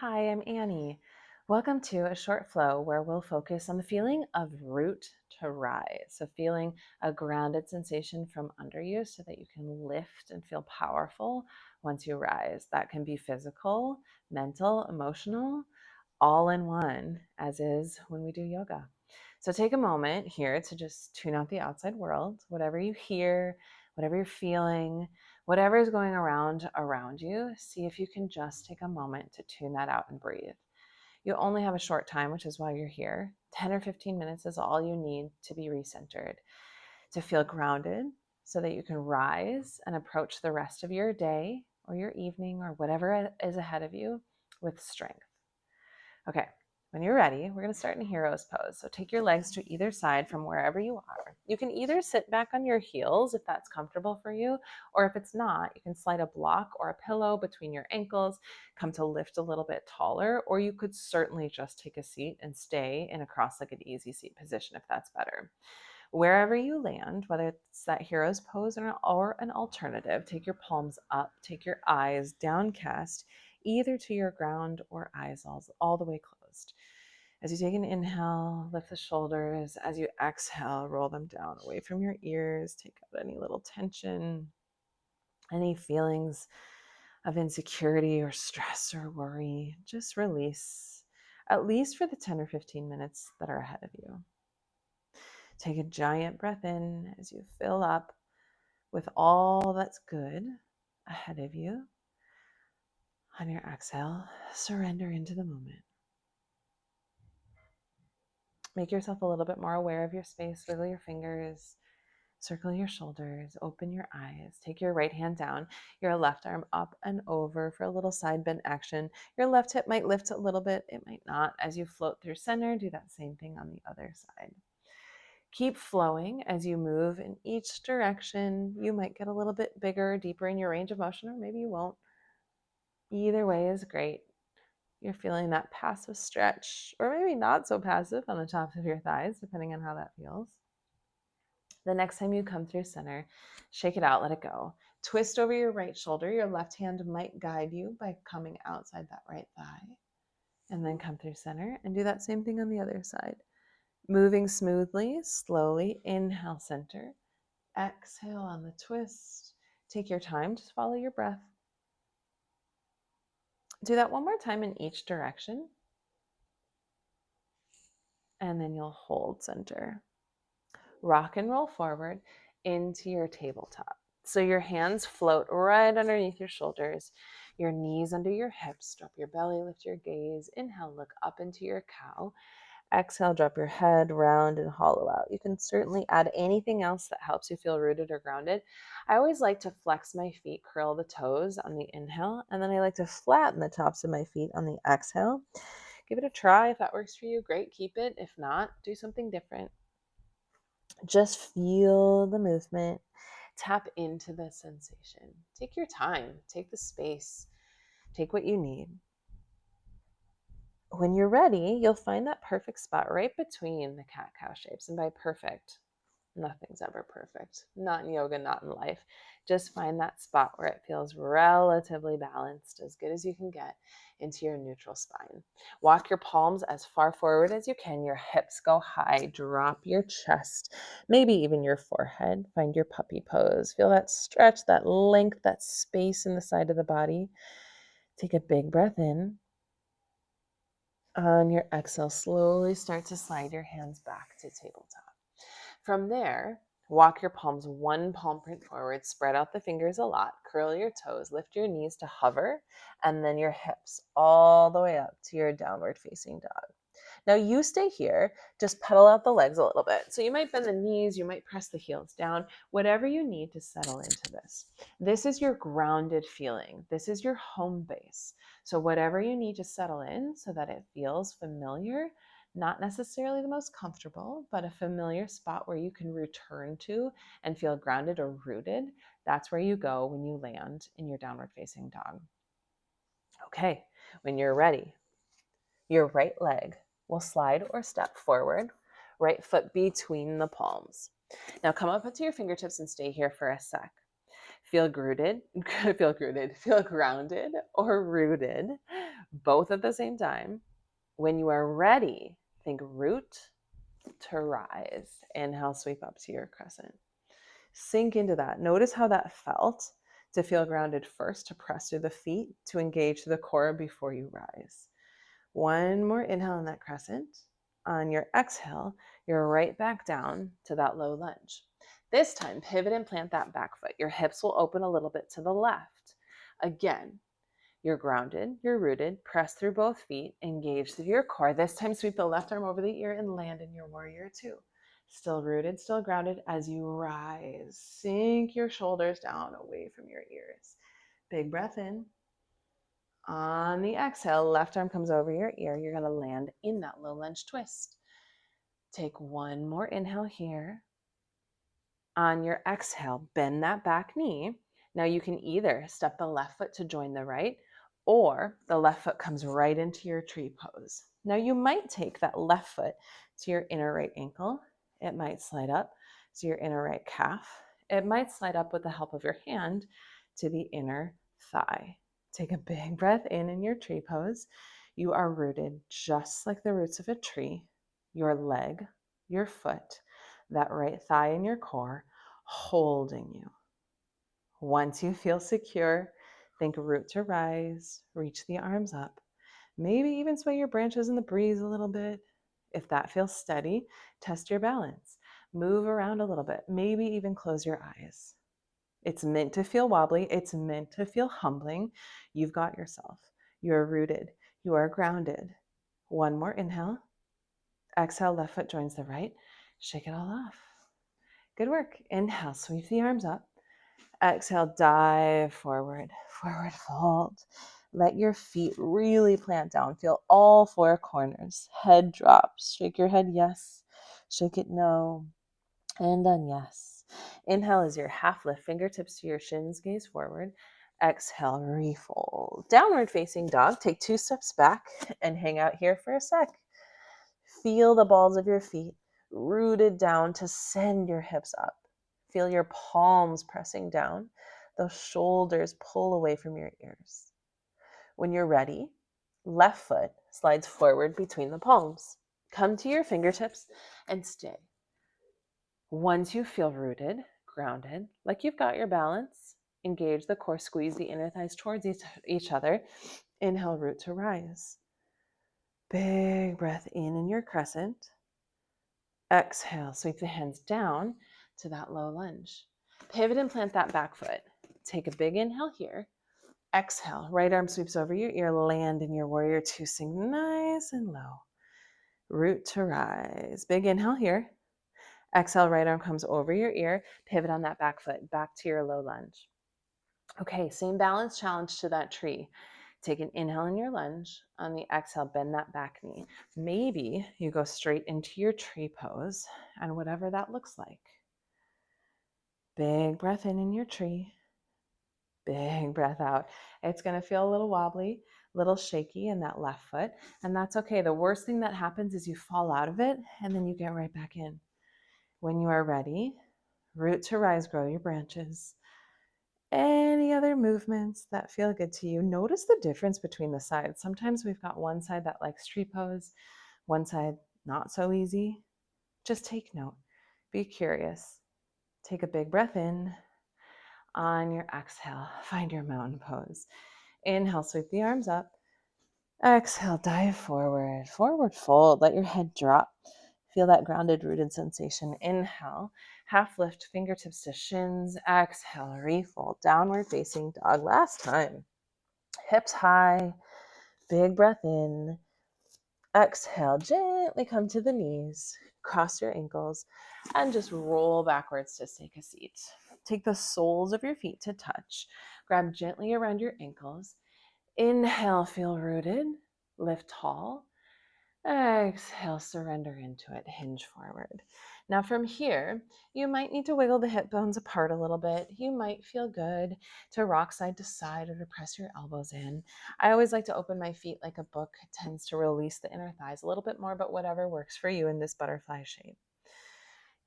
Hi, I'm Annie. Welcome to a short flow where we'll focus on the feeling of root to rise. So, feeling a grounded sensation from under you so that you can lift and feel powerful once you rise. That can be physical, mental, emotional, all in one, as is when we do yoga. So, take a moment here to just tune out the outside world, whatever you hear, whatever you're feeling, whatever is going around you. See if you can just take a moment to tune that out and breathe. You only have a short time, which is why you're here. 10 or 15 minutes is all you need to be recentered, to feel grounded so that you can rise and approach the rest of your day or your evening or whatever is ahead of you with strength. Okay, when you're ready, we're going to start in hero's pose. So take your legs to either side from wherever you are. You can either sit back on your heels if that's comfortable for you, or if it's not, you can slide a block or a pillow between your ankles, come to lift a little bit taller, or you could certainly just take a seat and stay in a cross-legged easy seat position if that's better. Wherever you land, whether it's that hero's pose or an alternative, take your palms up, take your eyes downcast, either to your ground or eyes all the way closed. As you take an inhale, lift the shoulders. As you exhale, roll them down away from your ears. Take out any little tension, any feelings of insecurity or stress or worry. Just release, at least for the 10 or 15 minutes that are ahead of you. Take a giant breath in as you fill up with all that's good ahead of you. On your exhale, surrender into the moment. Make yourself a little bit more aware of your space. Wiggle your fingers, circle your shoulders, open your eyes. Take your right hand down, your left arm up and over for a little side bend action. Your left hip might lift a little bit, it might not. As you float through center, do that same thing on the other side. Keep flowing as you move in each direction. You might get a little bit bigger, deeper in your range of motion, or maybe you won't. Either way is great. You're feeling that passive stretch, or maybe not so passive on the tops of your thighs, depending on how that feels. The next time you come through center, shake it out, let it go. Twist over your right shoulder. Your left hand might guide you by coming outside that right thigh. And then come through center and do that same thing on the other side. Moving smoothly, slowly, inhale center. Exhale on the twist. Take your time, just follow your breath. Do that one more time in each direction. And then you'll hold center. Rock and roll forward into your tabletop. So your hands float right underneath your shoulders, your knees under your hips. Drop your belly, lift your gaze. Inhale, look up into your cow. Exhale, drop your head round and hollow out. You can certainly add anything else that helps you feel rooted or grounded. I always like to flex my feet, curl the toes on the inhale, and then I like to flatten the tops of my feet on the exhale. Give it a try. If that works for you, great, keep it. If not, do something different. Just feel the movement. Tap into the sensation. Take your time, take the space, take what you need. When you're ready, you'll find that perfect spot right between the cat-cow shapes. And by perfect, nothing's ever perfect. Not in yoga, not in life. Just find that spot where it feels relatively balanced, as good as you can get, into your neutral spine. Walk your palms as far forward as you can. Your hips go high. Drop your chest, maybe even your forehead. Find your puppy pose. Feel that stretch, that length, that space in the side of the body. Take a big breath in. On your exhale, slowly start to slide your hands back to tabletop. From there, walk your palms one palm print forward, spread out the fingers a lot, curl your toes, lift your knees to hover, and then your hips all the way up to your downward facing dog. Now you stay here, just pedal out the legs a little bit. So you might bend the knees, you might press the heels down, whatever you need to settle into this. This is your grounded feeling. This is your home base. So whatever you need to settle in so that it feels familiar, not necessarily the most comfortable, but a familiar spot where you can return to and feel grounded or rooted. That's where you go when you land in your downward facing dog. Okay, when you're ready, your right leg will slide or step forward, right foot between the palms. Now come up onto your fingertips and stay here for a sec. Feel grounded, feel grounded or rooted, both at the same time. When you are ready, think root to rise. Inhale, sweep up to your crescent. Sink into that. Notice how that felt to feel grounded first, to press through the feet, to engage the core before you rise. One more inhale in that crescent. On your exhale, you're right back down to that low lunge. This time, pivot and plant that back foot. Your hips will open a little bit to the left. Again, you're grounded, you're rooted, press through both feet, engage through your core. This time, sweep the left arm over the ear and land in your warrior two. Still rooted, still grounded. As you rise, sink your shoulders down away from your ears. Big breath in. On the exhale, left arm comes over your ear. You're going to land in that low lunge twist. Take one more inhale here. On your exhale, bend that back knee. Now you can either step the left foot to join the right, or the left foot comes right into your tree pose. Now you might take that left foot to your inner right ankle. It might slide up to your inner right calf. It might slide up with the help of your hand to the inner thigh. Take a big breath in your tree pose. You are rooted just like the roots of a tree. Your leg, your foot, that right thigh in your core, holding you. Once you feel secure, think root to rise, reach the arms up. Maybe even sway your branches in the breeze a little bit. If that feels steady, test your balance. Move around a little bit, maybe even close your eyes. It's meant to feel wobbly. It's meant to feel humbling. You've got yourself. You are rooted. You are grounded. One more inhale. Exhale, left foot joins the right. Shake it all off. Good work. Inhale, sweep the arms up. Exhale, dive forward, forward fold. Let your feet really plant down. Feel all four corners. Head drops. Shake your head yes. Shake it no. And done yes. Inhale is your half lift, fingertips to your shins, gaze forward. Exhale, refold. Downward facing dog. Take 2 steps back and hang out here for a sec. Feel the balls of your feet rooted down to send your hips up. Feel your palms pressing down. Those shoulders pull away from your ears. When you're ready, left foot slides forward between the palms. Come to your fingertips and stay. Once you feel rooted, grounded, like you've got your balance, engage the core, squeeze the inner thighs towards each other. Inhale, root to rise. Big breath in your crescent. Exhale, sweep the hands down to that low lunge. Pivot and plant that back foot. Take a big inhale here. Exhale, right arm sweeps over your ear, land in your warrior two, sink nice and low. Root to rise. Big inhale here. Exhale, right arm comes over your ear. Pivot on that back foot, back to your low lunge. Okay, same balance challenge to that tree. Take an inhale in your lunge. On the exhale, bend that back knee. Maybe you go straight into your tree pose, and whatever that looks like. Big breath in your tree. Big breath out. It's going to feel a little wobbly, a little shaky in that left foot, and that's okay. The worst thing that happens is you fall out of it, and then you get right back in. When you are ready, root to rise, grow your branches. Any other movements that feel good to you? Notice the difference between the sides. Sometimes we've got one side that likes tree pose, one side not so easy. Just take note. Be curious. Take a big breath in. On your exhale, find your mountain pose. Inhale, sweep the arms up. Exhale, dive forward. Forward fold. Let your head drop. Feel that grounded, rooted sensation. Inhale, half lift, fingertips to shins. Exhale, refold. Downward facing dog. Last time. Hips high. Big breath in. Exhale, gently come to the knees. Cross your ankles and just roll backwards to take a seat. Take the soles of your feet to touch. Grab gently around your ankles. Inhale, feel rooted. Lift tall. Exhale, surrender into it. Hinge forward. Now from here, you might need to wiggle the hip bones apart a little bit. You might feel good to rock side to side or to press your elbows in. I always like to open my feet like a book. It tends to release the inner thighs a little bit more, but whatever works for you in this butterfly shape.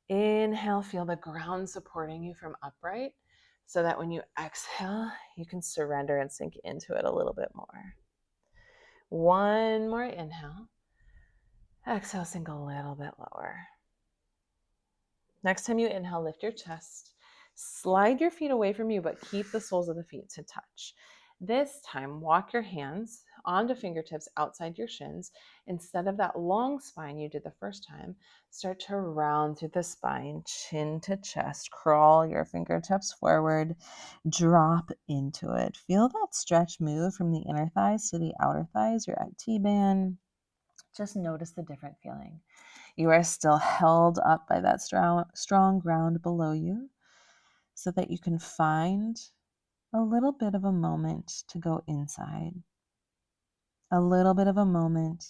Inhale, feel the ground supporting you from upright. so that when you exhale, you can surrender and sink into it a little bit more. One more inhale. Exhale, sink a little bit lower. Next time you inhale, lift your chest. Slide your feet away from you, but keep the soles of the feet to touch. This time, walk your hands onto fingertips outside your shins. Instead of that long spine you did the first time, start to round through the spine, chin to chest. Crawl your fingertips forward. Drop into it. Feel that stretch move from the inner thighs to the outer thighs, your IT band. Just notice the different feeling. You are still held up by that strong ground below you so that you can find a little bit of a moment to go inside, a little bit of a moment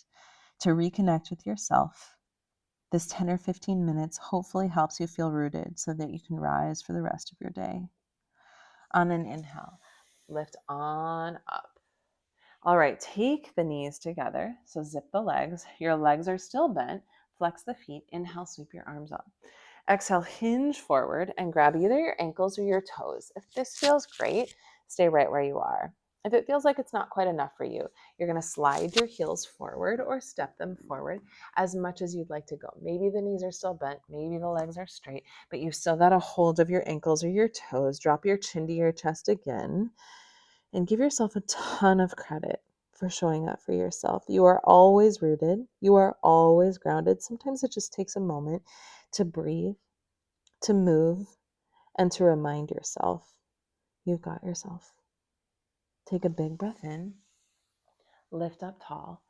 to reconnect with yourself. This 10 or 15 minutes hopefully helps you feel rooted so that you can rise for the rest of your day. On an inhale, lift on up. All right, take the knees together. So zip the legs. Your legs are still bent. Flex the feet. Inhale, sweep your arms up. Exhale, hinge forward and grab either your ankles or your toes. If this feels great, stay right where you are. If it feels like it's not quite enough for you, you're going to slide your heels forward or step them forward as much as you'd like to go. Maybe the knees are still bent, maybe the legs are straight, but you've still got a hold of your ankles or your toes. Drop your chin to your chest again and give yourself a ton of credit for showing up for yourself. You are always rooted. You are always grounded. Sometimes it just takes a moment to breathe, to move, and to remind yourself you've got yourself. Take a big breath in, lift up tall.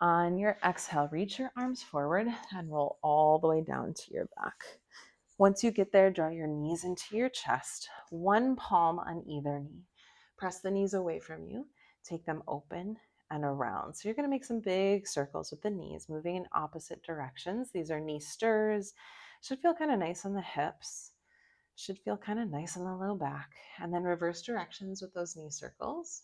On your exhale, reach your arms forward and roll all the way down to your back. Once you get there, draw your knees into your chest, one palm on either knee. Press the knees away from you, take them open and around. So you're going to make some big circles with the knees, moving in opposite directions. These are knee stirs. Should feel kind of nice on the hips. Should feel kind of nice on the low back. And then reverse directions with those knee circles.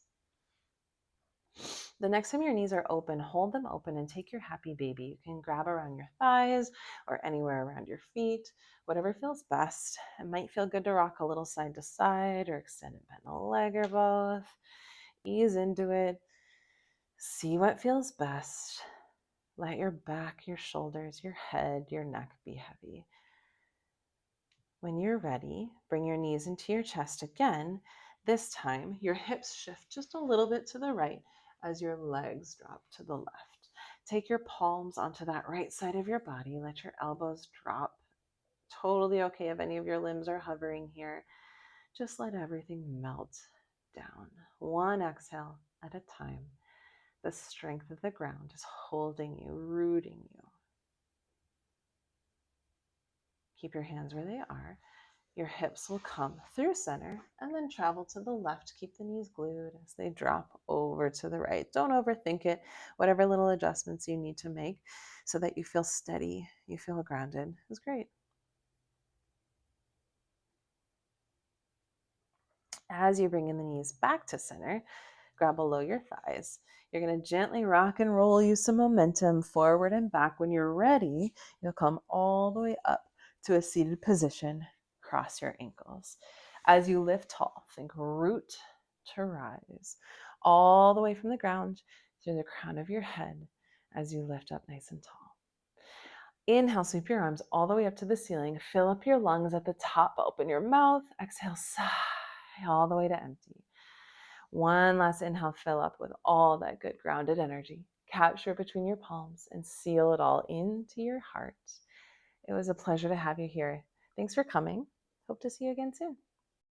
The next time your knees are open, hold them open and take your happy baby. You can grab around your thighs or anywhere around your feet, whatever feels best. It might feel good to rock a little side to side or extend and bend a leg or both. Ease into it. See what feels best. Let your back, your shoulders, your head, your neck be heavy. When you're ready, bring your knees into your chest again. This time, your hips shift just a little bit to the right as your legs drop to the left. Take your palms onto that right side of your body. Let your elbows drop. Totally okay if any of your limbs are hovering here. Just let everything melt down. One exhale at a time. The strength of the ground is holding you, rooting you. Keep your hands where they are. Your hips will come through center and then travel to the left. Keep the knees glued as they drop over to the right. Don't overthink it. Whatever little adjustments you need to make so that you feel steady, you feel grounded is great. As you bring in the knees back to center, grab below your thighs. You're going to gently rock and roll, use some momentum forward and back. When you're ready, you'll come all the way up to a seated position. Cross your ankles. As you lift tall, think root to rise, all the way from the ground through the crown of your head as you lift up nice and tall. Inhale, sweep your arms all the way up to the ceiling. Fill up your lungs at the top. Open your mouth. Exhale, sigh all the way to empty. One last inhale, fill up with all that good grounded energy. Capture it between your palms and seal it all into your heart. It was a pleasure to have you here. Thanks for coming. Hope to see you again soon.